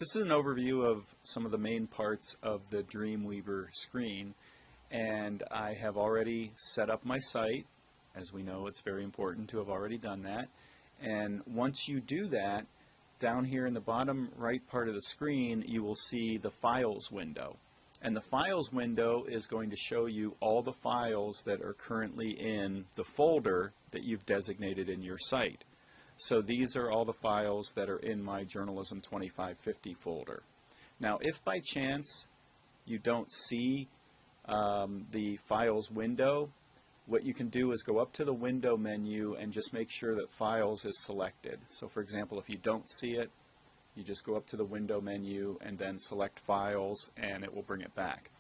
This is an overview of some of the main parts of the Dreamweaver screen, and I have already set up my site. As we know, it's very important to have already done that. And once you do that, down here in the bottom right part of the screen, you will see the Files window. And the Files window is going to show you all the files that are currently in the folder that you've designated in your site. So these are all the files that are in my Journalism 2550 folder. Now, if by chance you don't see the Files window, what you can do is go up to the Window menu and just make sure that Files is selected. So for example, if you don't see it, you just go up to the Window menu and then select Files, and it will bring it back.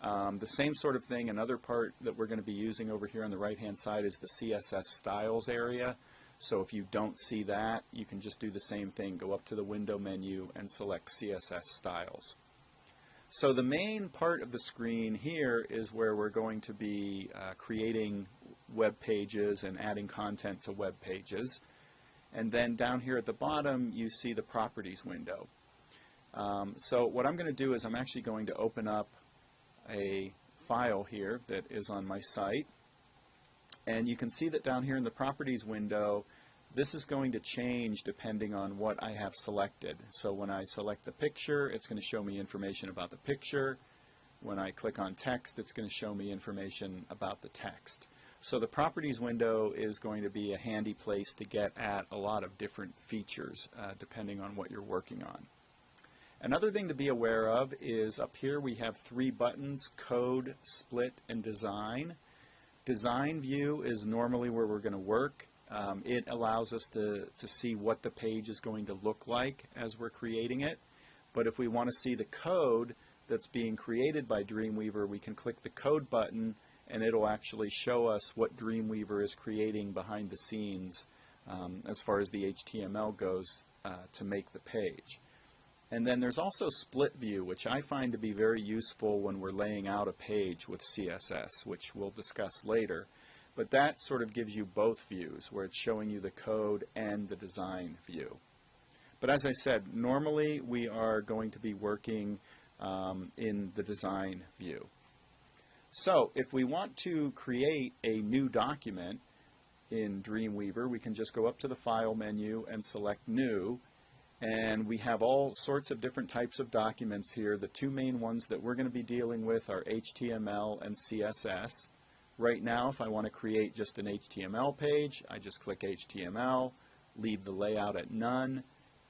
The same sort of thing, another part that we're going to be using over here on the right-hand side is the CSS Styles area. So if you don't see that, you can just do the same thing. Go up to the Window menu and select CSS Styles. So the main part of the screen here is where we're going to be creating web pages and adding content to web pages. And then down here at the bottom, you see the Properties window. So what I'm going to do is I'm actually going to open up a file here that is on my site. And you can see that down here in the Properties window, this is going to change depending on what I have selected. So when I select the picture, it's going to show me information about the picture. When I click on text, it's going to show me information about the text. So the Properties window is going to be a handy place to get at a lot of different features depending on what you're working on. Another thing to be aware of is up here we have three buttons: Code, Split, and Design. Design view is normally where we're going to work. It allows us to see what the page is going to look like as we're creating it. But if we want to see the code that's being created by Dreamweaver, we can click the Code button, and it'll actually show us what Dreamweaver is creating behind the scenes as far as the HTML goes to make the page. And then there's also Split View, which I find to be very useful when we're laying out a page with CSS, which we'll discuss later. But that sort of gives you both views, where it's showing you the code and the design view. But as I said, normally we are going to be working in the design view. So if we want to create a new document in Dreamweaver, we can just go up to the File menu and select New. And we have all sorts of different types of documents here. The two main ones that we're going to be dealing with are HTML and CSS. Right now, if I want to create just an HTML page, I just click HTML, leave the layout at None,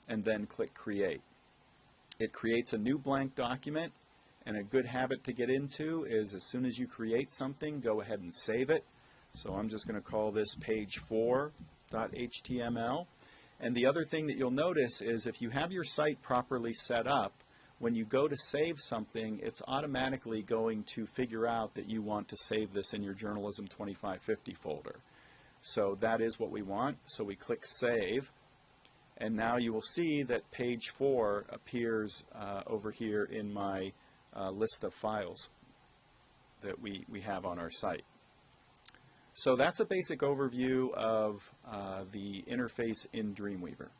and then click Create. It creates a new blank document, and a good habit to get into is as soon as you create something, go ahead and save it. So I'm just going to call this page4.html. And the other thing that you'll notice is if you have your site properly set up, when you go to save something, it's automatically going to figure out that you want to save this in your Journalism 2550 folder. So that is what we want. So we click Save, and now you will see that page 4 appears over here in my list of files that we have on our site. So that's a basic overview of the interface in Dreamweaver.